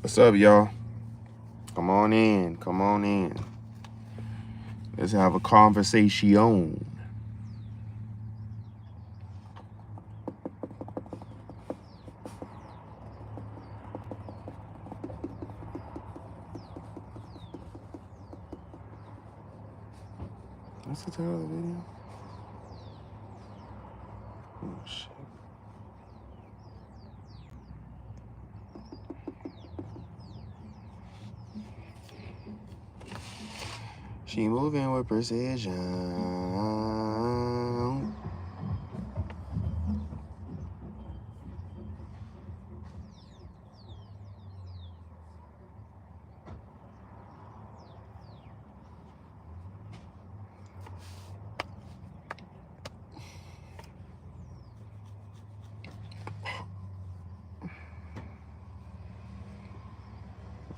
What's up, y'all? Come on in. Come on in. Let's have a conversation. What's the title of the video? Oh, shit. She moving with precision.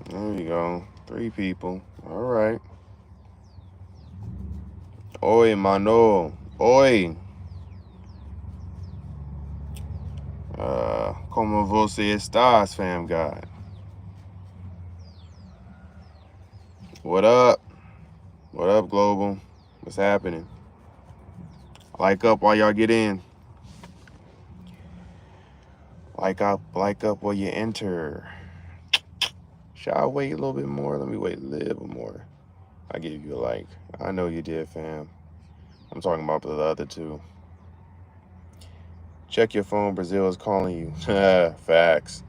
There you go. 3 people. All right. Oi, mano. Oi. Como você estás, fam god? What up? What up, Global? What's happening? Like up while y'all get in. Like up while you enter. Should I wait a little bit more? Let me wait a little more. I gave you a like. I know you did, fam. I'm talking about the other 2. Check your phone. Brazil is calling you. Facts.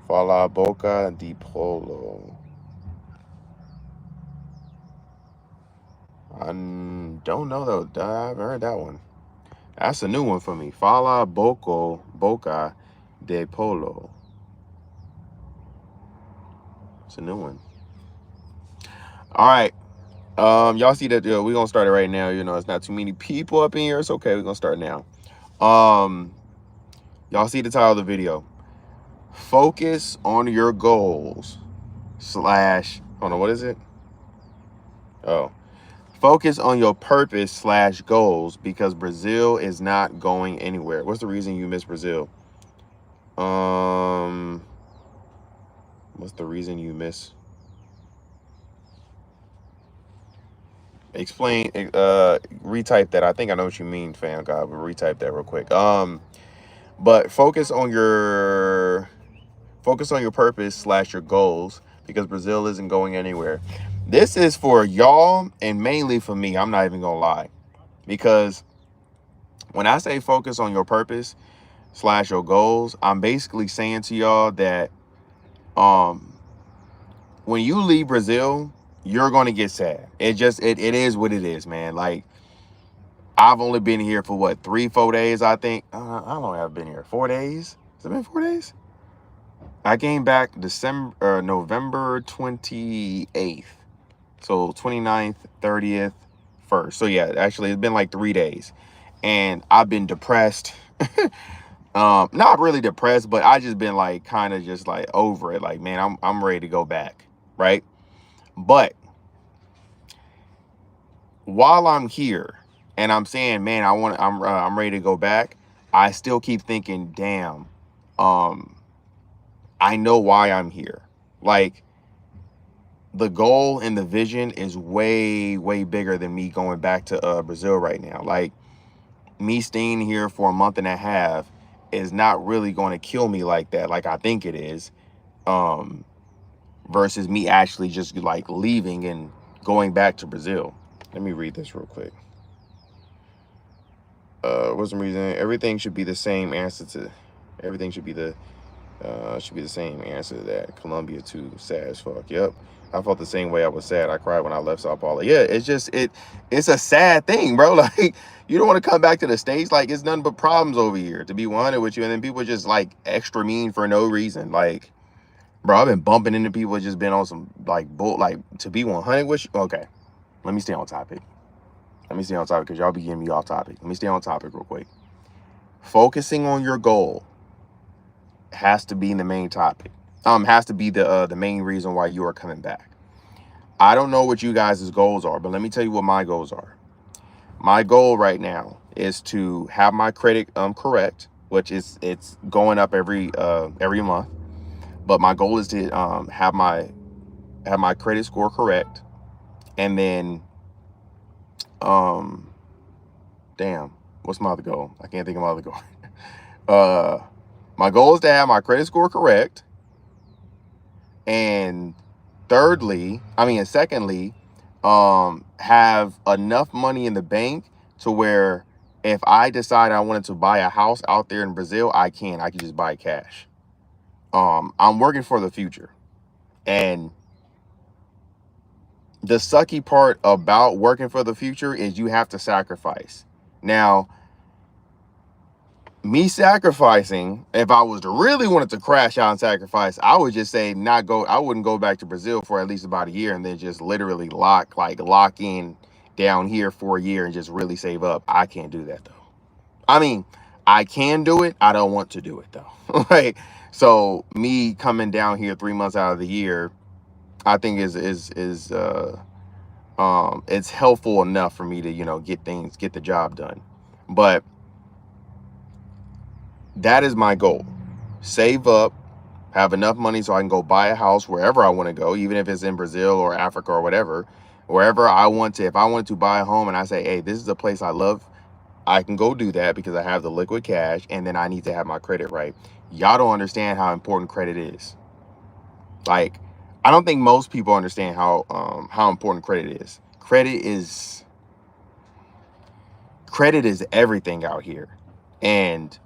Fala Boca de Polo. I don't know though. I haven't heard that one. That's a new one for me. Fala Boca de Polo. It's a new one. All right. Y'all see that we're gonna start it right now. You know, it's not too many people up in here. It's okay. We're gonna start now. Y'all see the title of the video. Focus on your goals / hold on, what is it? Oh. Focus on your purpose / goals because Brazil is not going anywhere. What's the reason you miss Brazil? What's the reason you miss? Explain, retype that. I think I know what you mean, fam god, but retype that real quick. But focus on your purpose / your goals because Brazil isn't going anywhere. This is for y'all and mainly for me. I'm not even gonna lie, because when I say focus on your purpose / your goals, I'm basically saying to y'all that when you leave Brazil, you're gonna get sad. It is what it is, man. Like, I've only been here for what, 3-4 days, I think. How long have I been here? 4 days? Has it been 4 days? I came back November 28th. So 29th, 30th, 1st. So yeah, actually it's been like 3 days. And I've been depressed. Not really depressed, but I just been like kind of just like over it. Like, man, I'm ready to go back, right? But while I'm here and I'm saying, man, I'm ready to go back, I still keep thinking, damn, I know why I'm here. Like, the goal and the vision is way, way bigger than me going back to Brazil right now. Like, me staying here for a month and a half is not really going to kill me like that, like I think it is, versus me actually just like leaving and going back to Brazil. Let me read this real quick. What's the reason? Everything should be the same answer to. Everything should be the same answer to that. Colombia too, sad as fuck. Yep. I felt the same way. I was sad. I cried when I left Sao Paulo. Yeah, it's just it's a sad thing, bro. Like, you don't want to come back to the States. Like, it's nothing but problems over here, to be 100 with you. And then people just like extra mean for no reason. Like, bro, I've been bumping into people just been on some like bull, like, to be 100 with you. Okay, let me stay on topic. Let me stay on topic because y'all be getting me off topic. Let me stay on topic real quick. Focusing on your goal has to be the main topic. Has to be the main reason why you are coming back. I don't know what you guys' goals are, but let me tell you what my goals are. My goal right now is to have my credit correct, which is it's going up every month. But my goal is to have my credit score correct, and then damn, what's my other goal? I can't think of my other goal. My goal is to have my credit score correct, and secondly, have enough money in the bank to where if I decide I wanted to buy a house out there in Brazil, I can just buy cash. I'm working for the future. And the sucky part about working for the future is you have to sacrifice. Now, me sacrificing, if I was to really wanted to crash out and sacrifice, I would just say I wouldn't go back to Brazil for at least about a year, and then just literally lock in down here for a year and just really save up. I can't do that though. I mean, I can do it. I don't want to do it though. Like, so me coming down here 3 months out of the year, I think it's helpful enough for me to, get the job done. But that is my goal. Save up, have enough money so I can go buy a house wherever I want to go, even if it's in Brazil or Africa or whatever. Wherever I want to, if I want to buy a home and I say, hey, this is a place I love, I can go do that because I have the liquid cash, and then I need to have my credit right. Y'all don't understand how important credit is. Like, I don't think most people understand how important credit is. Credit is everything out here. And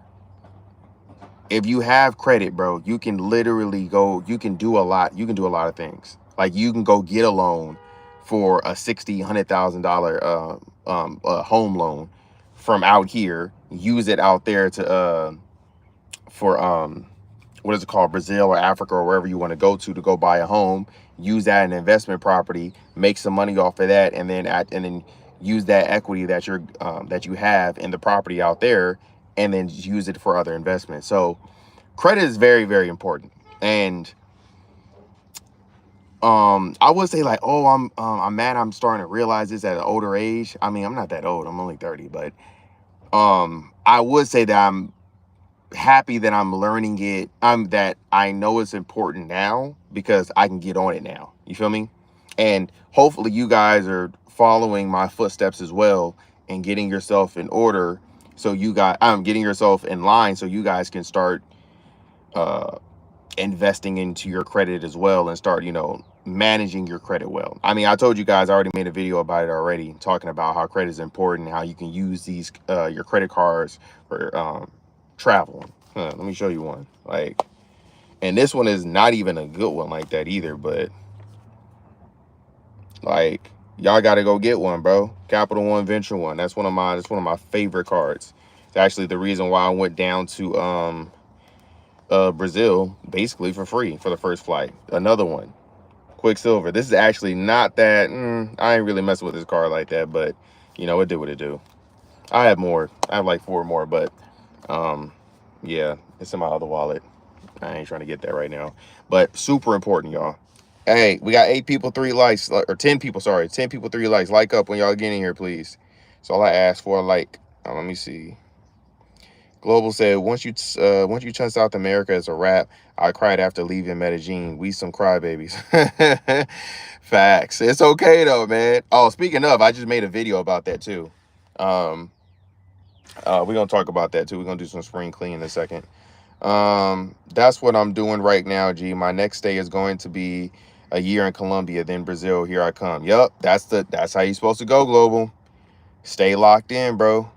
if you have credit, bro, you can literally you can do a lot. You can do a lot of things. Like, you can go get a loan for a $100,000 home loan from out here, use it out there for what is it called, Brazil or Africa or wherever you want to go buy a home, use that in investment property, make some money off of that, and then use that equity that you have in the property out there, and then use it for other investments. So credit is very, very important. And I would say, like, oh, I'm mad I'm starting to realize this at an older age. I mean, I'm not that old, I'm only 30, but I would say that I'm happy that I'm learning it. That I know it's important now because I can get on it now. You feel me? And hopefully you guys are following my footsteps as well and getting yourself in order. So I'm getting yourself in line so you guys can start investing into your credit as well, and start, managing your credit well. I mean, I told you guys, I already made a video about it already, talking about how credit is important, how you can use these your credit cards for travel. Let me show you one. Like, and this one is not even a good one like that either, but like, y'all got to go get one, bro. Capital One Venture One. That's one of my favorite cards. It's actually the reason why I went down to Brazil basically for free for the first flight. Another one, Quicksilver. This is actually not that. I ain't really messing with this card like that, but it did what it do. I have more. I have like 4 more, but yeah, it's in my other wallet. I ain't trying to get that right now, but super important, y'all. Hey, we got 8 people, 3 likes, or 10 people. Sorry, 10 people, 3 likes. Like up when y'all get in here, please. That's all I ask for. Like, let me see. Global said, once you touch South America, it's a wrap. I cried after leaving Medellin. We some crybabies. Facts. It's okay though, man. Oh, speaking of, I just made a video about that too. We're gonna talk about that too. We're gonna do some spring clean in a second. That's what I'm doing right now, G. My next stay is going to be a year in Colombia, then Brazil. Here I come. Yep, that's how you're supposed to go, Global. Stay locked in, bro.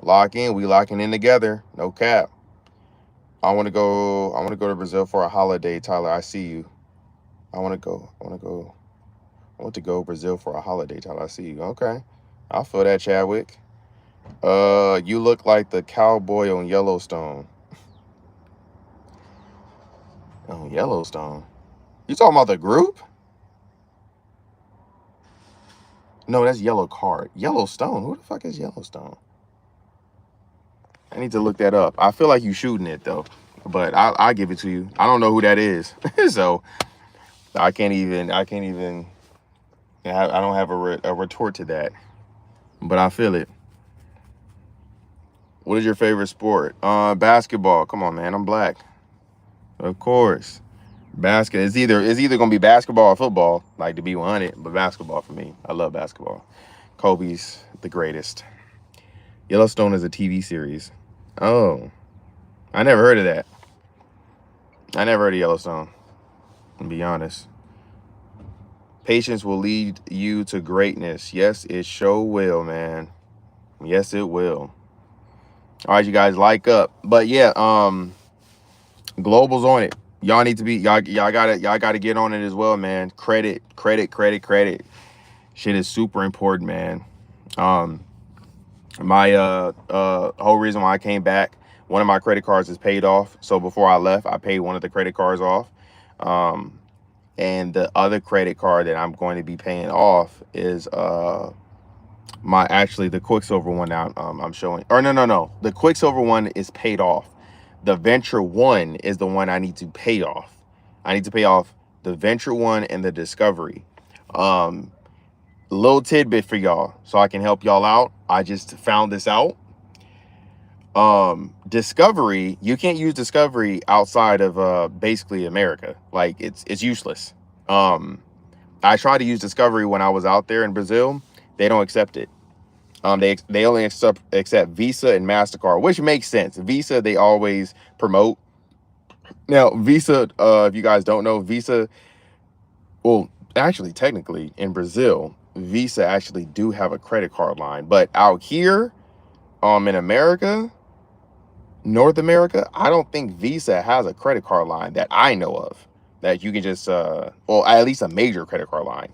Lock in. We locking in together. No cap. I want to go to Brazil for a holiday, Tyler. I see you. I want to go Brazil for a holiday, Tyler. I see you. Okay. I'll feel that, Chadwick. You look like the cowboy on Yellowstone. Oh, Yellowstone. You talking about the group? No, that's Yellow Card. Yellowstone. Who the fuck is Yellowstone? I need to look that up. I feel like you shooting it though, but I'll give it to you. I don't know who that is, so I can't even. I don't have a retort to that, but I feel it. What is your favorite sport? Basketball. Come on, man. I'm black. Of course. It's either gonna be basketball or football, like to be 100, but basketball for me. I love basketball. Kobe's the greatest. Yellowstone is a TV series. Oh, I never heard of that. I never heard of Yellowstone, to be honest. Patience will lead you to greatness. Yes, it sure will, man. Yes, it will. All right, you guys, like up. But yeah, Global's on it. Y'all need to be y'all gotta get on it as well, man. Credit. Shit is super important, man. My whole reason why I came back, one of my credit cards is paid off. So before I left, I paid one of the credit cards off. And the other credit card that I'm going to be paying off is the Quicksilver one now I'm showing. Or no. The Quicksilver one is paid off. The Venture one is the one I need to pay off. I need to pay off the Venture one and the Discovery. Little tidbit for y'all so I can help y'all out. I just found this out. Discovery, you can't use Discovery outside of basically America. Like it's useless. I tried to use Discovery when I was out there in Brazil. They don't accept it. They only accept Visa and MasterCard, which makes sense. Visa, they always promote. Now, Visa, if you guys don't know, Visa, well, actually, technically, in Brazil, Visa actually do have a credit card line. But out here, in America, North America, I don't think Visa has a credit card line that I know of that you can just, well, at least a major credit card line.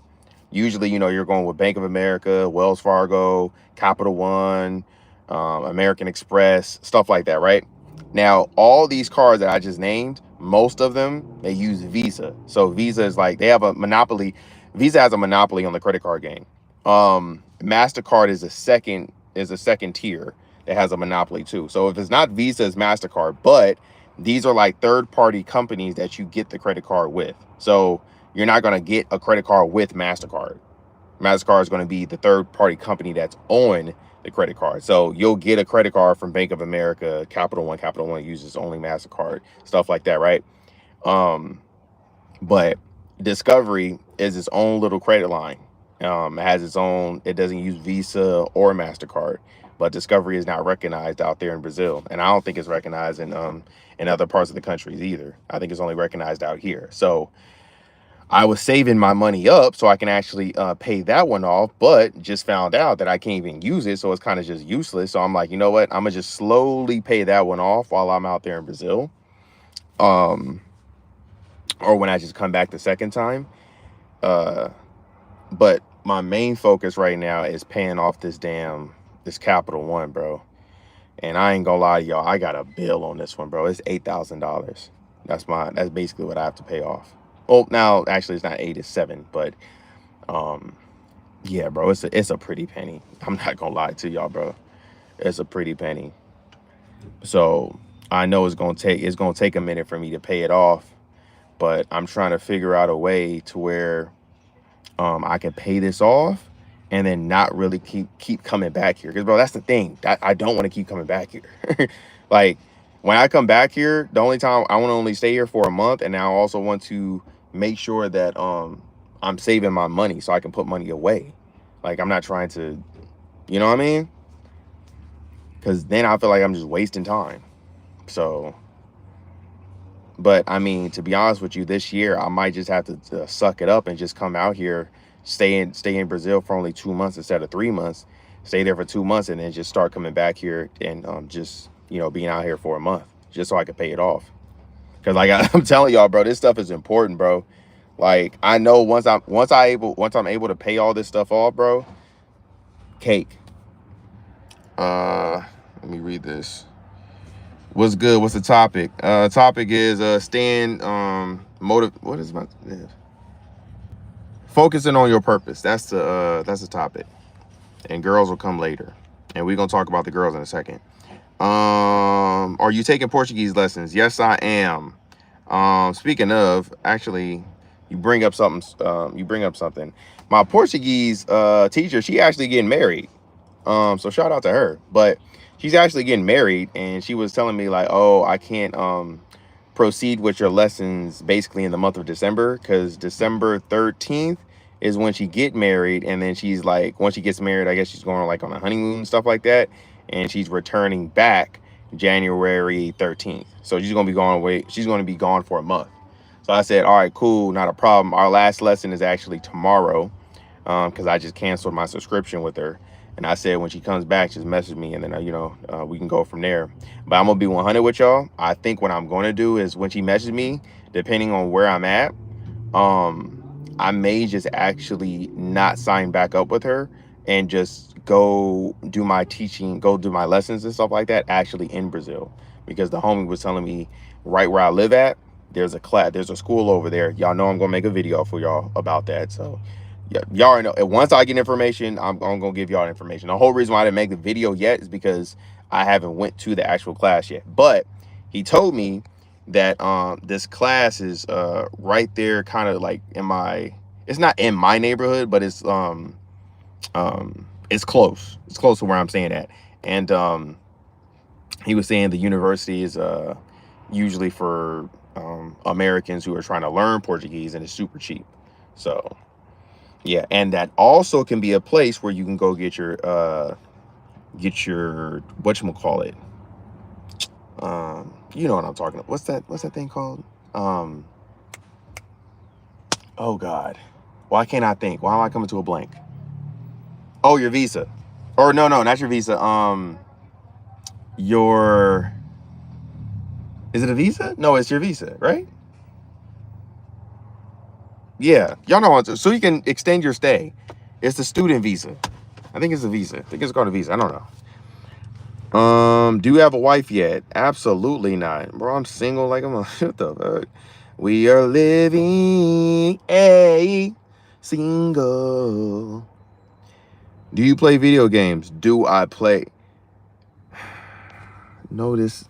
Usually, you're going with Bank of America, Wells Fargo, Capital One, American Express, stuff like that, right? Now, all these cards that I just named, most of them, they use Visa. So Visa is like, they have a monopoly. Visa has a monopoly on the credit card game. MasterCard is a second tier that has a monopoly too. So if it's not Visa, it's MasterCard, but these are like third-party companies that you get the credit card with. So you're not going to get a credit card with MasterCard. MasterCard is going to be the third-party company that's on the credit card. So you'll get a credit card from Bank of America, Capital One uses only MasterCard, stuff like that, right? But Discovery is its own little credit line. It has its own, it doesn't use Visa or MasterCard, but Discovery is not recognized out there in Brazil. And I don't think it's recognized in other parts of the countries either. I think it's only recognized out here. So I was saving my money up so I can actually pay that one off, but just found out that I can't even use it. So it's kind of just useless. So I'm like, you know what? I'm going to just slowly pay that one off while I'm out there in Brazil. Or when I just come back the second time. But my main focus right now is paying off this Capital One, bro. And I ain't gonna lie to y'all, I got a bill on this one, bro. It's $8,000. That's basically what I have to pay off. Well, now actually it's not 8, it's 7, but yeah, bro, it's a pretty penny. I'm not gonna lie to y'all, bro. It's a pretty penny. So I know it's gonna take a minute for me to pay it off, but I'm trying to figure out a way to where I can pay this off and then not really keep coming back here. Because, bro, that's the thing. I don't want to keep coming back here. Like, when I come back here, the only time I want to only stay here for a month, and I also want to make sure that I'm saving my money so I can put money away. Like, I'm not trying to, you know what I mean? Because then I feel like I'm just wasting time. So, but I mean, to be honest with you, this year I might just have to suck it up and just come out here, stay in Brazil for only 2 months instead of 3 months, stay there for 2 months, and then just start coming back here and just being out here for a month just so I could pay it off. Because like I'm telling y'all, bro, this stuff is important, bro. Like, I know once I'm able to pay all this stuff off, bro, cake. Let me read this. What's good? What's the topic? Topic is staying what is my focusing on your purpose. That's the topic. And girls will come later. And we're gonna talk about the girls in a second. Are you taking Portuguese lessons? Yes, I am. Speaking of, actually, you bring up something. My Portuguese teacher, she actually getting married. So shout out to her. But she's actually getting married, and she was telling me like, oh, I can't proceed with your lessons basically in the month of December, because December 13th is when she get married, and then she's like, once she gets married, I guess she's going like on a honeymoon and stuff like that, and she's returning back January 13th. So she's gonna be gone away. She's gonna be gone for a month. So I said, all right, cool, not a problem. Our last lesson is actually tomorrow, because I just canceled my subscription with her. And I said, when she comes back, just message me, and then, we can go from there. But I'm going to be 100 with y'all. I think what I'm going to do is when she messages me, depending on where I'm at, I may just actually not sign back up with her and just go do my teaching, go do my lessons and stuff like that, actually in Brazil. Because the homie was telling me right where I live at, there's a class, there's a school over there. Y'all know I'm going to make a video for y'all about that. So yeah, y'all already know. Once I get information, I'm gonna give y'all information. The whole reason why I didn't make the video yet is because I haven't went to the actual class yet. But he told me that this class is right there, kind of like in my. It's not in my neighborhood, but it's close. It's close to where I'm staying at. And he was saying the university is usually for Americans who are trying to learn Portuguese, and it's super cheap. So. Yeah, and that also can be a place where you can go get your whatchamacallit. You know what I'm talking about. What's that thing called? Oh God. Why can't I think? Why am I coming to a blank? Oh, your visa. Or no, not your visa. Your, is it a visa? No, it's your visa, right? Yeah, y'all know what. So you can extend your stay. It's the student visa. I think it's a visa. I think it's called a visa. I don't know. Do you have a wife yet? Absolutely not. Bro, I'm single like I'm a what the fuck? We are living a single. Do you play video games? Do I play? Notice.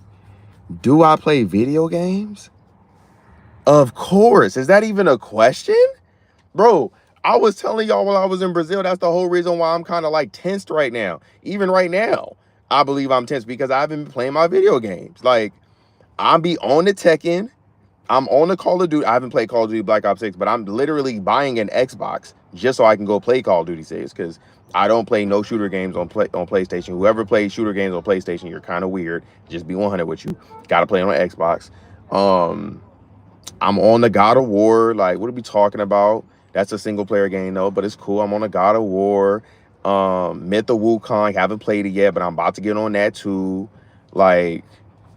Do I play video games? Of course. Is that even a question? Bro, I was telling y'all while I was in Brazil, that's the whole reason why I'm kind of like tensed right now. Even right now, I believe I'm tense because I haven't been playing my video games. Like, I'm be on the Tekken. I'm on the Call of Duty. I haven't played Call of Duty Black Ops 6, but I'm literally buying an Xbox just so I can go play Call of Duty 6, because I don't play no shooter games on PlayStation. Whoever plays shooter games on PlayStation, you're kind of weird. Just be 100 with you. Got to play on Xbox. I'm on the God of War. Like, what are we talking about? That's a single player game though, but it's cool. I'm on a God of War. Myth of Wukong. Haven't played it yet, but I'm about to get on that too. Like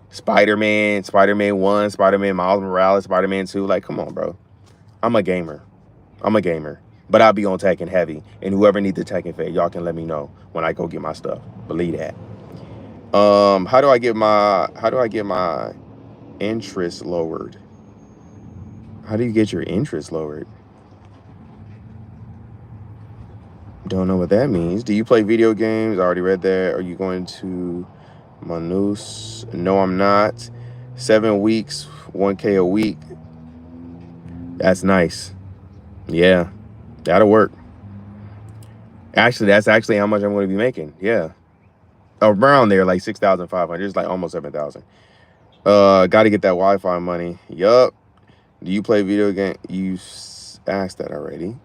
Spider-Man 1, Spider-Man Miles Morales, Spider-Man 2. Like, come on, bro. I'm a gamer. But I'll be on Tekken heavy. And whoever needs the Tekken Fed, y'all can let me know when I go get my stuff. Believe that. How do I get my interest lowered? How do you get your interest lowered? Don't know what that means. Do you play video games? I already read that. Are you going to Manus? No, I'm not. 7 weeks, 1K a week. That's nice. Yeah, that'll work. Actually, that's actually how much I'm going to be making. Yeah. Around there, like 6,500. It's like almost 7,000. Got to get that Wi-Fi money. Yup. Do you play video game? You asked that already.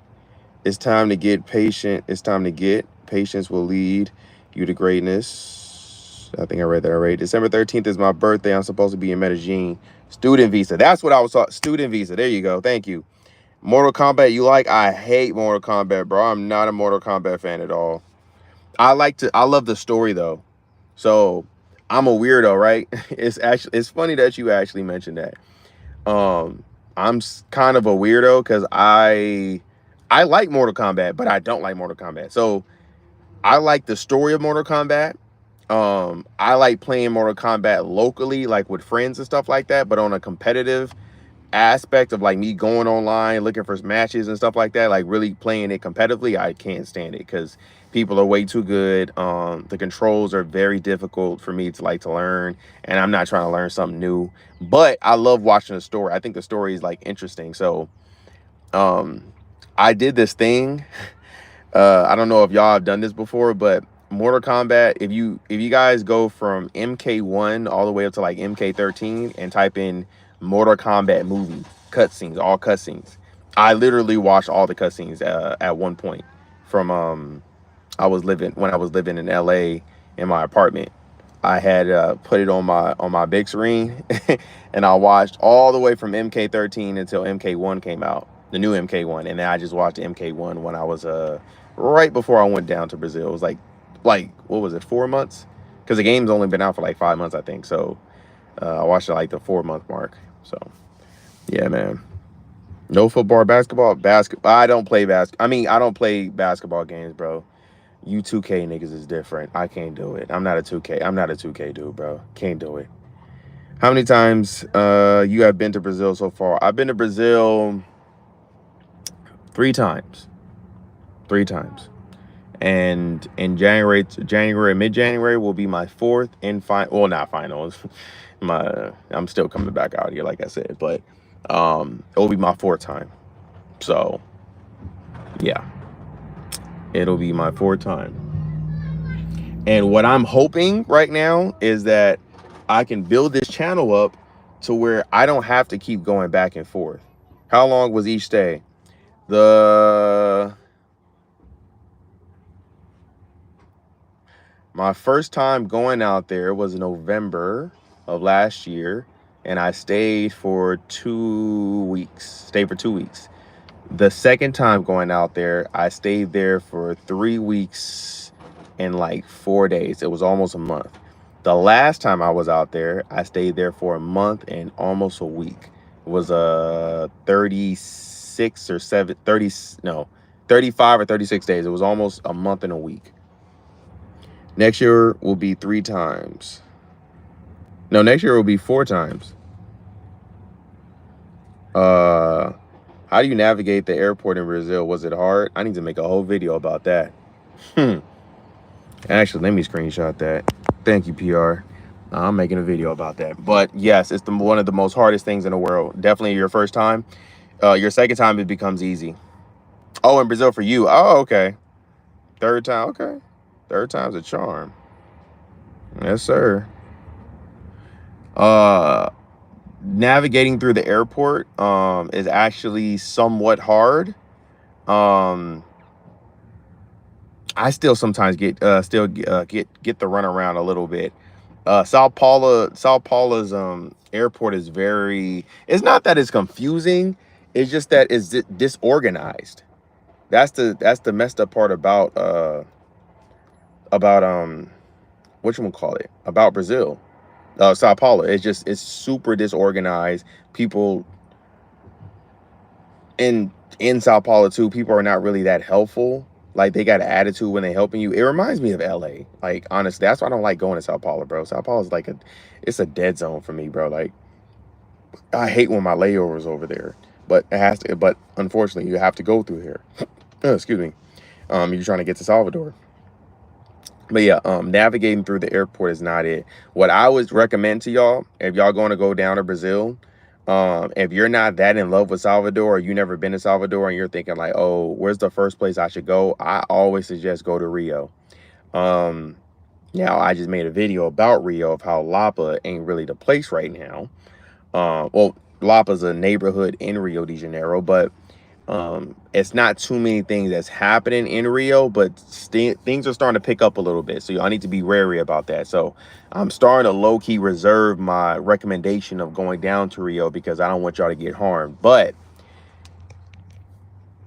It's time to get patient. It's time to get. Patience will lead you to greatness. I think I read that already. December 13th is my birthday. I'm supposed to be in Medellin. Student visa. That's what I was talking. Student visa. There you go. Thank you. Mortal Kombat you like? I hate Mortal Kombat, bro. I'm not a Mortal Kombat fan at all. I love the story though. So I'm a weirdo, right? It's funny that you actually mentioned that. I'm kind of a weirdo because I like Mortal Kombat, but I don't like Mortal Kombat. So I like the story of Mortal Kombat. I like playing Mortal Kombat locally, like with friends and stuff like that. But on a competitive aspect of like me going online, looking for matches and stuff like that, like really playing it competitively, I can't stand it because people are way too good. The controls are very difficult for me to learn, and I'm not trying to learn something new. But I love watching the story. I think the story is like interesting. So I did this thing. I don't know if y'all have done this before, but Mortal Kombat, if you guys go from MK1 all the way up to like MK13 and type in Mortal Kombat movie cutscenes, all cutscenes. I literally watched all the cutscenes at one point from I was living when I was living in LA in my apartment. I had put it on my big screen, and I watched all the way from MK13 until MK1 came out, the new MK1, and then I just watched MK1 when I was right before I went down to Brazil. It was like what was it, 4 months? Because the game's only been out for like 5 months, I think. So I watched it like the 4 month mark. So yeah, man. No football, basketball. I don't play basketball. I mean, I don't play basketball games, bro. You 2K niggas is different. I can't do it. I'm not a 2K. I'm not a 2K dude, bro. Can't do it. How many times you have been to Brazil so far? I've been to Brazil 3 times. 3 times. And in mid-January will be my fourth and final. Well, not finals. I'm still coming back out here, like I said, but it will be my fourth time. So yeah, it'll be my fourth time. And what I'm hoping right now is that I can build this channel up to where I don't have to keep going back and forth. How long was each stay? My first time going out there was November of last year, and I stayed for 2 weeks. The second time going out there, I stayed there for 3 weeks and like 4 days. It was almost a month. The last time I was out there, I stayed there for a month and almost a week. It was 36 or 7 30 no 35 or 36 days. It was almost a month and a week. Next year will be 3 times. No, next year will be 4 times. How do you navigate the airport in Brazil? Was it hard? I need to make a whole video about that. Actually, let me screenshot that. Thank you, PR. I'm making a video about that. But yes, it's one of the most hardest things in the world. Definitely your first time. Your second time, it becomes easy. Oh, in Brazil for you. Oh, okay. Third time. Okay. Third time's a charm. Yes, sir. Navigating through the airport is actually somewhat hard. I still sometimes get the runaround a little bit. Sao Paulo's airport is very, it's not that it's confusing, it's just that it's disorganized. That's the messed up part about about Brazil. Sao Paulo. It's super disorganized. People in Sao Paulo too, people are not really that helpful. Like, they got an attitude when they're helping you. It reminds me of LA. Like, honestly, that's why I don't like going to Sao Paulo, bro. Sao Paulo is like it's a dead zone for me, bro. Like, I hate when my layover's over there. But unfortunately you have to go through here. Excuse me. You're trying to get to Salvador. But yeah, navigating through the airport is not it. What I would recommend to y'all, if y'all going to go down to Brazil, if you're not that in love with Salvador, or you never been to Salvador and you're thinking like, oh, where's the first place I should go? I always suggest go to Rio. Now I just made a video about Rio of how Lapa ain't really the place right now. Well, Lapa's a neighborhood in Rio de Janeiro, but it's not too many things that's happening in Rio, but things are starting to pick up a little bit. So I need to be wary about that. So I'm starting to low-key reserve my recommendation of going down to Rio because I don't want y'all to get harmed. But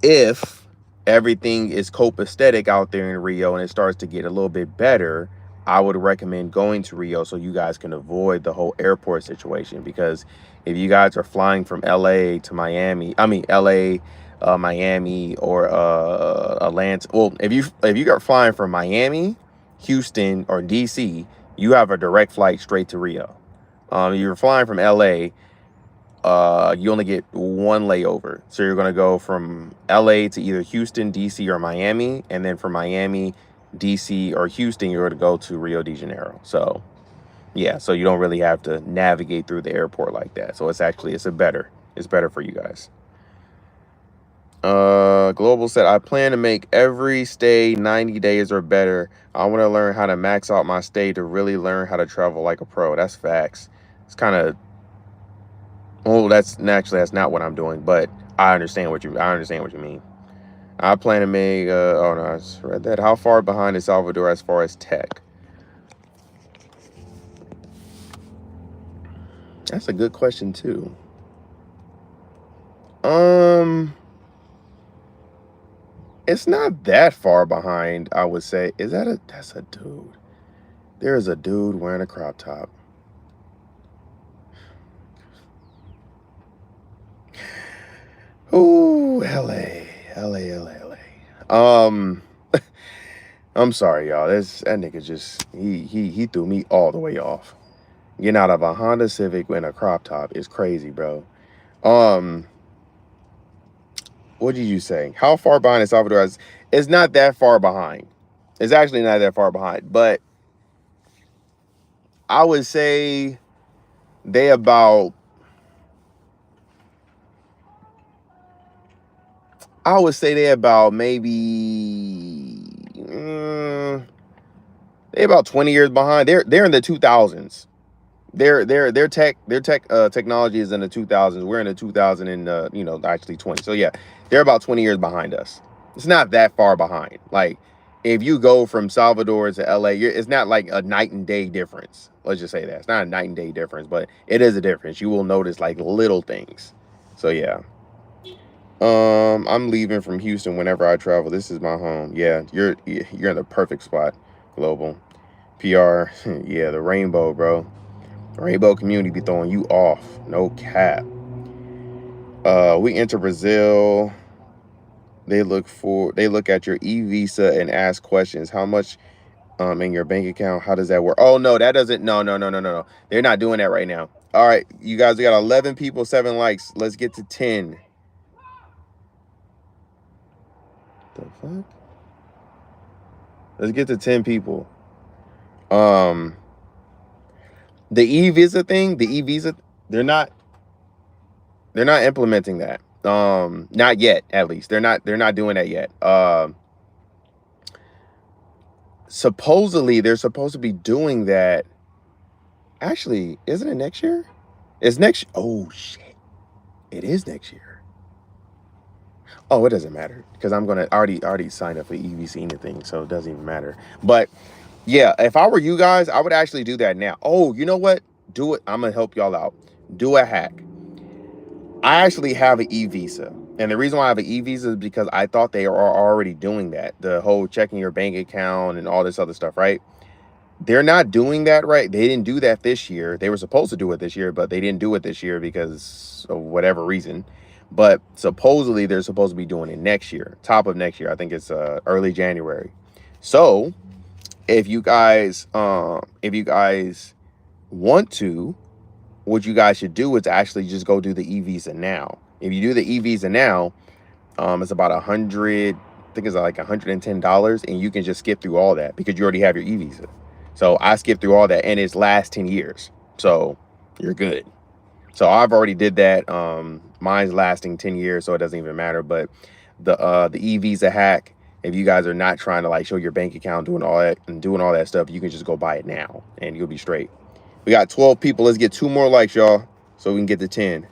if everything is copacetic out there in Rio and it starts to get a little bit better, I would recommend going to Rio so you guys can avoid the whole airport situation. Because if you guys are flying from LA to Miami, Miami, or Atlanta. Well, if you are flying from Miami, Houston, or DC, you have a direct flight straight to Rio. If you're flying from LA, you only get one layover. So you're going to go from LA to either Houston, DC, or Miami. And then from Miami, DC, or Houston, you're going to go to Rio de Janeiro. So yeah, so you don't really have to navigate through the airport like that. So it's better for you guys. Global said, I plan to make every stay 90 days or better. I want to learn how to max out my stay to really learn how to travel like a pro. That's facts. It's kind of Oh, that's not what I'm doing, but I understand what you mean. I plan to make oh no, I just read that. How far behind is Salvador as far as tech? That's a good question too. Um, it's not that far behind, I would say. That's a dude. There is a dude wearing a crop top. Ooh, LA. I'm sorry, y'all. That nigga just he threw me all the way off. Getting out of a Honda Civic in a crop top is crazy, bro. Um, what did you say? How far behind is Salvador? It's not that far behind. It's actually not that far behind, but I would say they about I would say they about maybe they about 20 years behind. They're in the 2000s. Their technology is in the 2000s. We're in the 2000 and actually 20. So yeah, they're about 20 years behind us. It's not that far behind. Like if you go from Salvador to LA, it's not like a night and day difference. Let's just say that. It's not a night and day difference, but it is a difference. You will notice like little things. So yeah. I'm leaving from Houston whenever I travel. This is my home. Yeah, you're in the perfect spot. Global PR. Yeah, the rainbow, bro. Rainbow community be throwing you off. No cap. We enter Brazil. They look at your e-visa and ask questions. How much in your bank account? How does that work? Oh no, that doesn't no. They're not doing that right now. All right, you guys, we got 11 people, 7 likes. Let's get to 10. The fuck? Let's get to 10 people. Um the e-visa thing, the e-visa, they're not implementing that. Not yet, at least. They're not doing that yet. Supposedly they're supposed to be doing that. Actually, isn't it next year? It's next. Oh shit! It is next year. Oh, it doesn't matter because I'm gonna already signed up for EVC anything, so it doesn't even matter. But yeah, if I were you guys, I would actually do that now. Oh, you know what? Do it. I'm gonna help y'all out. Do a hack. I actually have an e-visa. And the reason why I have an e-visa is because I thought they are already doing that. The whole checking your bank account and all this other stuff, right? They're not doing that, right? They didn't do that this year. They were supposed to do it this year, but they didn't do it this year because of whatever reason. But supposedly they're supposed to be doing it next year, top of next year. I think it's early January. So if you guys want to, what you guys should do is actually just go do the e-visa now. If you do the e-visa now, it's about I think it's like $110, and you can just skip through all that because you already have your e-visa. So I skipped through all that, and it's last 10 years. So you're good. So I've already did that. Mine's lasting 10 years, so it doesn't even matter. But the e-visa hack, if you guys are not trying to like show your bank account doing all that stuff, you can just go buy it now and you'll be straight. We got 12 people. Let's get 2 more likes, y'all, so we can get to 10.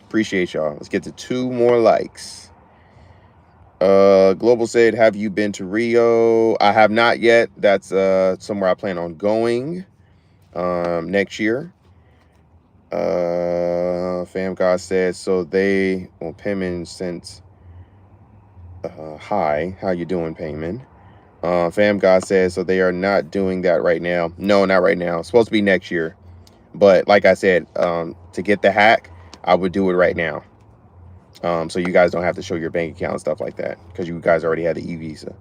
Appreciate y'all. Let's get to 2 more likes. Global said, have you been to Rio? I have not yet. That's somewhere I plan on going next year. Fam God said, so they well Payman sent hi, how you doing, Payman? Fam God says, so they are not doing that right now. No, not right now. It's supposed to be next year. But like I said, to get the hack, I would do it right now. So you guys don't have to show your bank account and stuff like that because you guys already had the e-visa.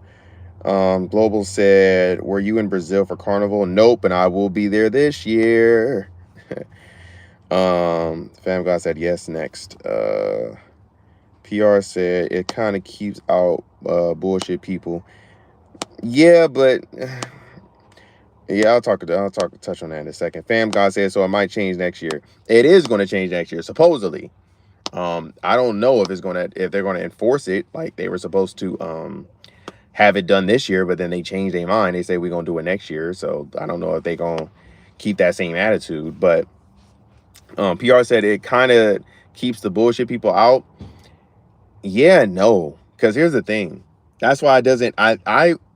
Global said, were you in Brazil for Carnival? Nope, and I will be there this year. Fam God said yes next. PR said it kind of keeps out bullshit people. Yeah, but yeah, I'll touch on that in a second. Fam God said so it might change next year. It is going to change next year, supposedly. I don't know if they're gonna enforce it like they were supposed to have it done this year, but then they changed their mind. They say we're gonna do it next year. So I don't know if they're gonna keep that same attitude, but PR said it kind of keeps the bullshit people out. Yeah, no, because here's the thing. That's why it doesn't.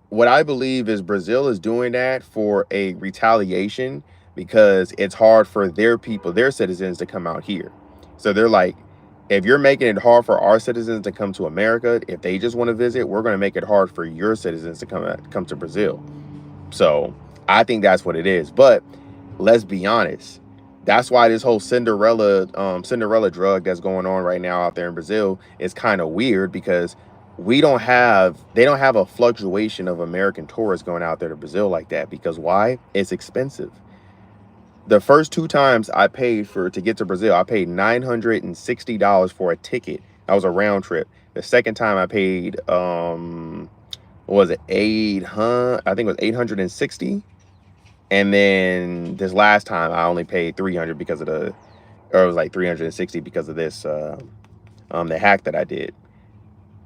What I believe is Brazil is doing that for a retaliation because it's hard for their people, their citizens, to come out here. So they're like, if you're making it hard for our citizens to come to America, if they just want to visit, we're going to make it hard for your citizens to come to Brazil. So I think that's what it is. But let's be honest. That's why this whole Cinderella drug that's going on right now out there in Brazil is kind of weird, because they don't have a fluctuation of American tourists going out there to Brazil like that. Because why? It's expensive. The first two times I paid to get to Brazil, I paid $960 for a ticket. That was a round trip. The second time I paid what was it, 800, I think it was 860. And then this last time I only paid 300 because of or it was like 360 because of this the hack that I did.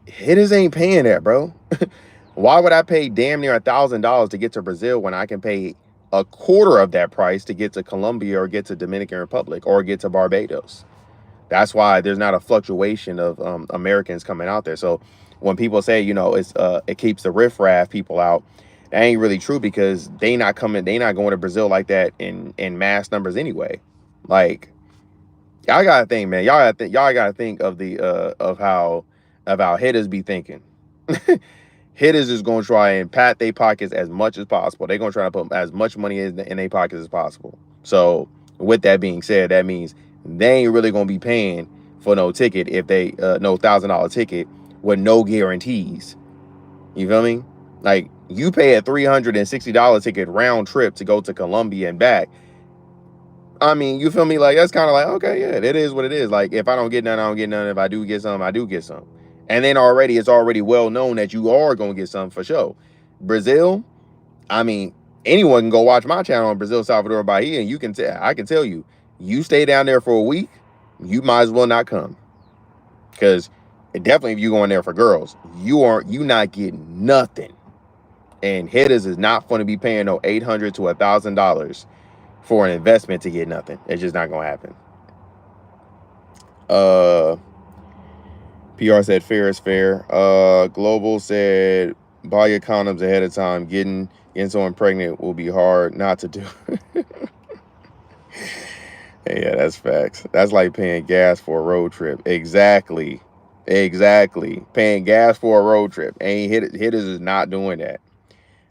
Hitters ain't paying that, bro. Why would I pay damn near $1,000 to get to Brazil when I can pay a quarter of that price to get to Colombia or get to Dominican Republic or get to Barbados? That's why there's not a fluctuation of Americans coming out there. So when people say, it keeps the riffraff people out, that ain't really true, because they not going to Brazil like that in mass numbers anyway. Like, y'all gotta think, man. Y'all gotta think of the of how hitters be thinking. Hitters is gonna try and pat their pockets as much as possible. They're gonna try to put as much money in their pockets as possible. So with that being said, that means they ain't really gonna be paying for no ticket if they no $1,000 ticket with no guarantees. You feel me? Like, you pay a $360 ticket round trip to go to Colombia and back. I mean, you feel me? Like, that's kind of like, okay, yeah, it is what it is. Like, if I don't get none, I don't get none. If I do get some, I do get some. And then it's already well known that you are going to get some for sure. Brazil, I mean, anyone can go watch my channel on Brazil, Salvador Bahia, and I can tell you, you stay down there for a week, you might as well not come. Because definitely if you going there for girls, you not getting nothing. And hitters is not going to be paying no $800 to $1,000 for an investment to get nothing. It's just not gonna happen. PR said fair is fair. Global said buy your condoms ahead of time. Getting someone pregnant will be hard not to do. Yeah, that's facts. That's like paying gas for a road trip. Exactly. Paying gas for a road trip. Hitters is not doing that.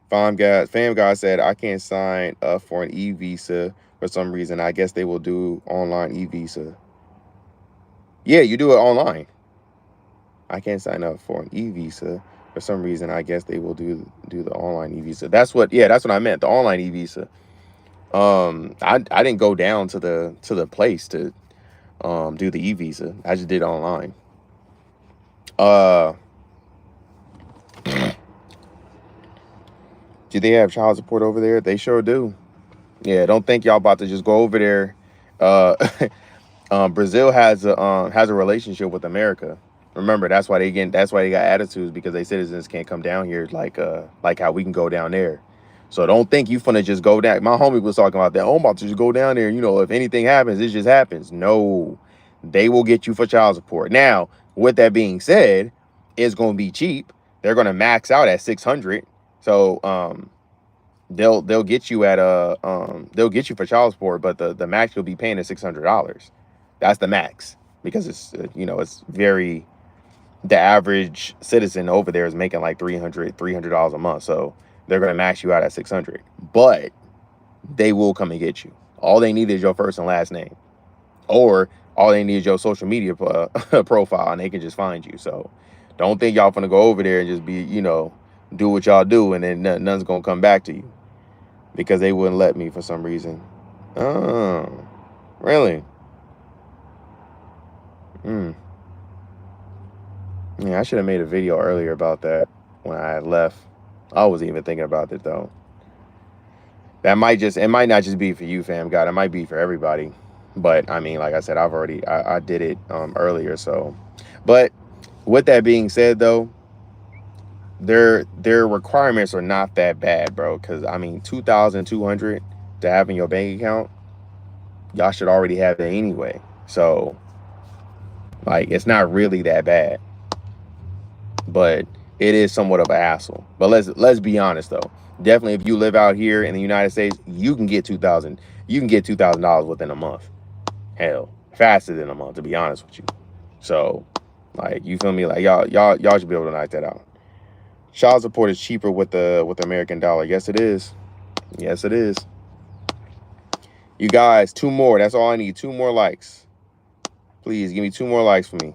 Fam guy said, I can't sign up for an e-visa for some reason. I guess they will do online e-visa. Yeah, you do it online. I can't sign up for an e-visa for some reason. I guess they will do the online e-visa. That's what I meant. The online e-visa. I didn't go down to the place to do the e-visa. I just did it online. Do they have child support over there? They sure do. Yeah, don't think y'all about to just go over there. Brazil has a relationship with America. Remember, that's why they got attitudes, because they citizens can't come down here like how we can go down there. So don't think you finna just go down. My homie was talking about that. Oh, I'm about to just go down there. If anything happens, it just happens. No, they will get you for child support. Now, with that being said, it's gonna be cheap. They're gonna max out at 600. So they'll get you they'll get you for child support, but the max you'll be paying is $600. That's the max, because it's it's very, the average citizen over there is making like $300 a month, so they're gonna max you out at 600. But they will come and get you. All they need is your first and last name, or all they need is your social media profile, and they can just find you. So don't think y'all gonna go over there and just be do what y'all do, and then none's gonna come back to you, because they wouldn't let me for some reason. Oh, really? Yeah, I should have made a video earlier about that when I had left. I wasn't even thinking about it though. It might not just be for you, fam god. It might be for everybody. But I mean, like I said, I did it earlier. So, but with that being said though, their requirements are not that bad, bro. Because I mean, 2,200 to have in your bank account, Y'all should already have it anyway. So, like, it's not really that bad. But it is somewhat of a hassle. But let's be honest though. Definitely, if you live out here in the United States, you can get 2,000. You can get $2,000 within a month. Hell, faster than a month, to be honest with you. So, like, you feel me? Like, y'all should be able to knock that out. Child support is cheaper with the American dollar. Yes, it is. Yes, it is. You guys, 2 more. That's all I need. 2 more likes. Please give me 2 more likes for me.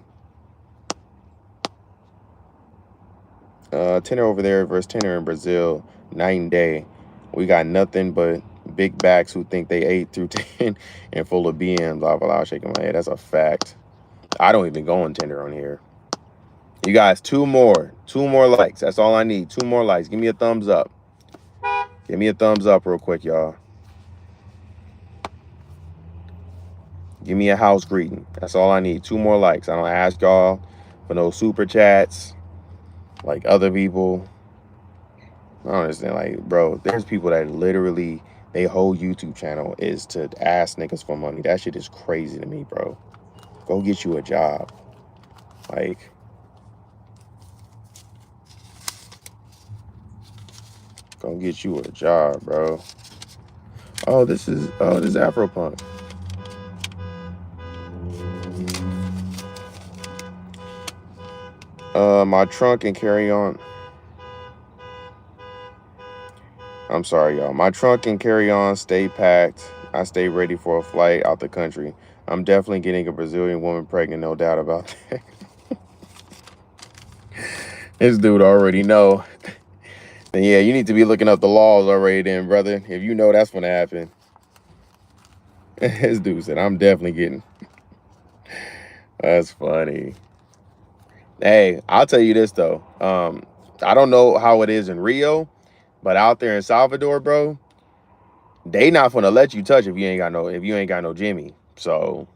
Tenor over there versus tenor in Brazil, night and day. We got nothing but big backs who think they 8 through 10 and full of BMs. Blah, blah, blah, shaking my head. That's a fact. I don't even go on Tinder on here. You guys, 2 more. 2 more likes. That's all I need. 2 more likes. Give me a thumbs up. Give me a thumbs up real quick, y'all. Give me a house greeting. That's all I need. 2 more likes. I don't ask y'all for no super chats like other people. I don't understand. Like, bro, there's people that literally, their whole YouTube channel is to ask niggas for money. That shit is crazy to me, bro. Go get you a job. Like, go get you a job, bro. Oh, this is Afropunk. My trunk and carry on. I'm sorry, y'all. My trunk and carry on stay packed. I stay ready for a flight out the country. I'm definitely getting a Brazilian woman pregnant, no doubt about that. This dude already know. Then yeah, you need to be looking up the laws already then, brother. If you know that's gonna happen. This dude said, I'm definitely getting. That's funny. Hey, I'll tell you this though. I don't know how it is in Rio, but out there in Salvador, bro, they not gonna let you touch if you ain't got no Jimmy. So,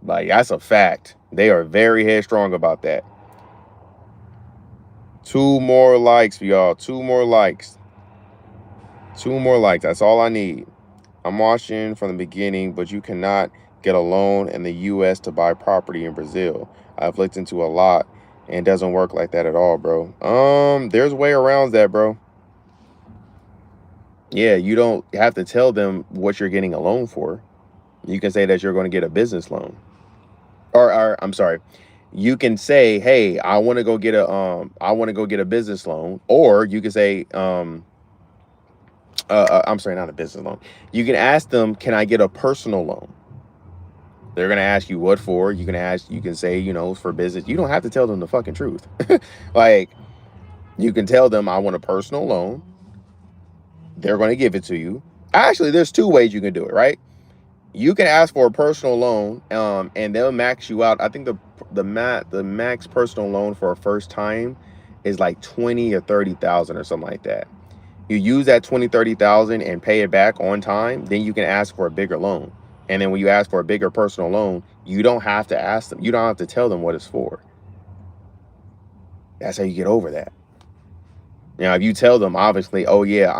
like, that's a fact. They are very headstrong about that. 2 more likes, y'all. 2 more likes. 2 more likes. That's all I need. I'm watching from the beginning, but you cannot get a loan in the U.S. to buy property in Brazil. I've looked into a lot, and it doesn't work like that at all, bro. There's a way around that, bro. Yeah, you don't have to tell them what you're getting a loan for. You can say that you're going to get a business loan. Or I'm sorry. You can say, "Hey, I want to go get a business loan," or you can say, I'm sorry, not a business loan. You can ask them, "Can I get a personal loan?" They're gonna ask you what for. You can say, for business. You don't have to tell them the fucking truth. Like, you can tell them, "I want a personal loan." They're gonna give it to you. Actually, there's 2 ways you can do it, right? You can ask for a personal loan, and they'll max you out. I think the max personal loan for a first time is like 20 or 30,000 or something like that. You use that 20, 30,000 and pay it back on time, then you can ask for a bigger loan. And then when you ask for a bigger personal loan, you don't have to ask them. You don't have to tell them what it's for. That's how you get over that. Now, if you tell them, obviously, oh yeah,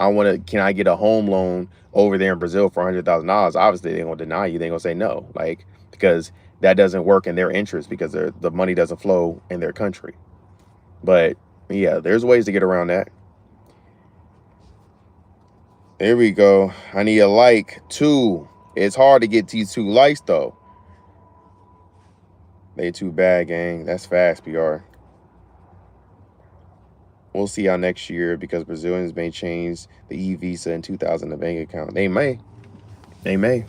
can I get a home loan over there in Brazil for $100,000? Obviously, they're gonna deny you. They're gonna say no, like, because that doesn't work in their interest because the money doesn't flow in their country. But yeah, there's ways to get around that. There we go. I need a like 2. It's hard to get these 2 likes though. They too bad, gang. That's fast, PR. We'll see how next year, because Brazilians may change the e-visa in 2000 the bank account. They may. They may.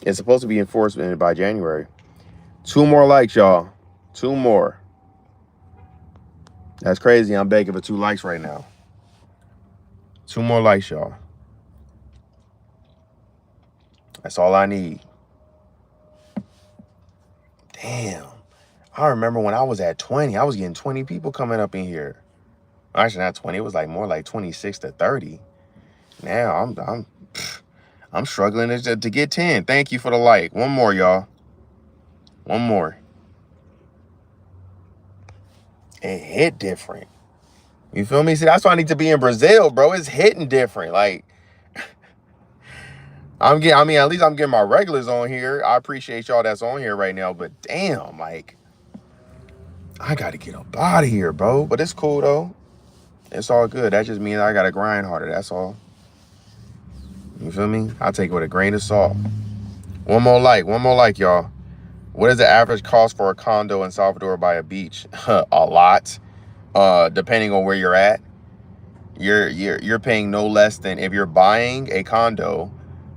It's supposed to be enforced by January. 2 more likes, y'all. 2 more. That's crazy. I'm begging for 2 likes right now. 2 more likes, y'all. That's all I need. Damn. I remember when I was at 20, I was getting 20 people coming up in here. Actually, not 20. It was like more like 26 to 30. Now I'm struggling to get 10. Thank you for the like. 1 more, y'all. 1 more. It hit different. You feel me? See, that's why I need to be in Brazil, bro. It's hitting different. Like, I mean, at least I'm getting my regulars on here. I appreciate y'all that's on here right now, but damn, like, I gotta get up out of here, bro. But it's cool though. It's all good. That just means I gotta grind harder. That's all. You feel me? I take it with a grain of salt. One more like, y'all. What is the average cost for a condo in Salvador Bahia beach? A lot. Depending on where you're at, you're paying no less than, if you're buying a condo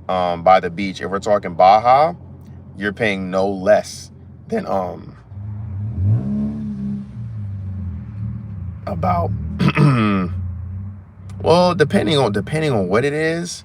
by the beach. If we're talking Baja, you're paying no less than about well, depending on what it is,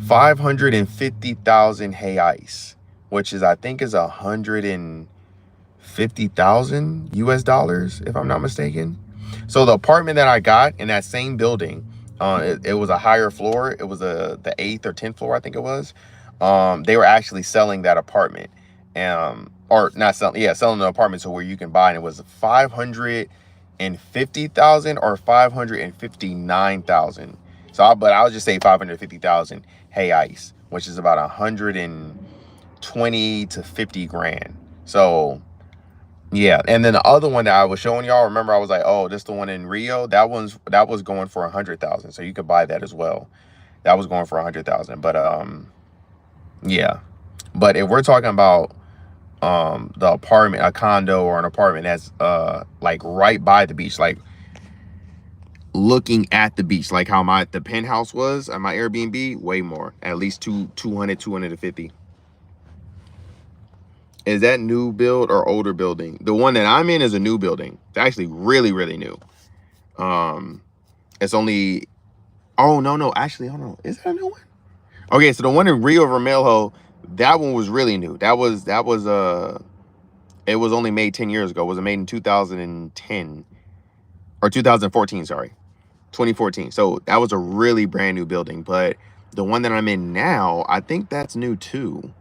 550,000 reais, which is, I think, is 150,000 US dollars, if I'm not mistaken. So the apartment that I got in that same building, it was a higher floor. It was the 8th or 10th floor, I think it was. They were actually selling that apartment, or not selling, yeah, selling the apartment so where you can buy, and it was 550,000 or 559,000. So, but I'll just say 550,000 reais, which is about 120 to 50 grand. So yeah, and then the other one that I was showing y'all, remember I was like, oh, this the one in Rio? That was going for 100,000. So you could buy that as well. That was going for 100,000. But yeah. But if we're talking about the apartment, a condo or an apartment that's like right by the beach, like looking at the beach, like how the penthouse was at my Airbnb, way more. At least 250. Is that new build or older building? The one that I'm in is a new building. It's actually really, really new. It's only, oh no, actually, hold on. Is that a new one? Okay, so the one in Rio Vermelho, that one was really new. That was it was only made 10 years ago. Was it made in 2010 or 2014? Sorry, 2014. So that was a really brand new building. But the one that I'm in now, I think that's new too.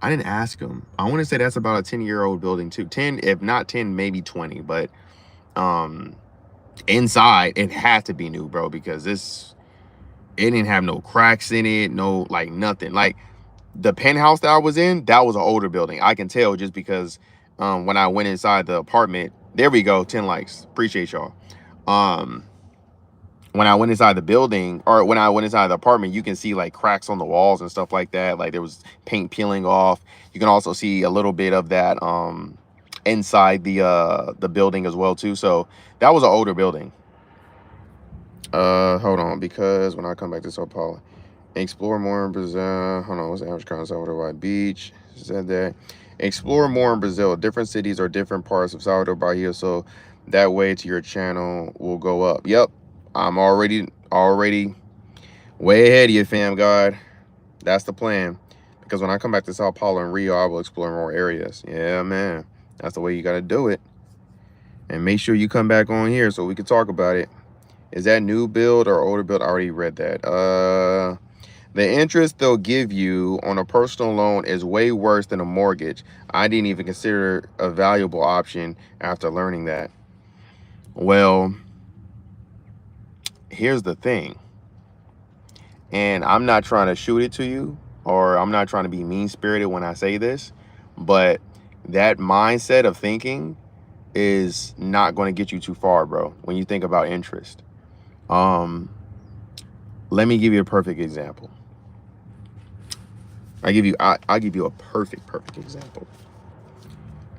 I didn't ask him. I want to say that's about a 10-year-old building too. 10, if not 10, maybe 20. But inside it had to be new, bro, because it didn't have no cracks in it, no, like, nothing. Like the penthouse that I was in, that was an older building. I can tell just because when I went inside the apartment, there we go, 10 likes. Appreciate y'all. When I went inside the building, or when I went inside the apartment, you can see like cracks on the walls and stuff like that. Like there was paint peeling off. You can also see a little bit of that inside the building as well too. So that was an older building. Hold on, because when I come back to Sao Paulo, explore more in Brazil. Hold on, what's the average cost of Salvador Bahia beach? Said that. Explore more in Brazil. Different cities or different parts of Salvador Bahia, so that way to your channel will go up. Yep, I'm already way ahead of you, fam god. That's the plan. Because when I come back to Sao Paulo and Rio, I will explore more areas. Yeah, man. That's the way you got to do it. And make sure you come back on here so we can talk about it. Is that new build or older build? I already read that. The interest they'll give you on a personal loan is way worse than a mortgage. I didn't even consider a valuable option after learning that. Well, here's the thing. And I'm not trying to shoot it to you, or I'm not trying to be mean-spirited when I say this, but that mindset of thinking is not going to get you too far, bro, when you think about interest. Let me give you a perfect example. I'll give you a perfect example.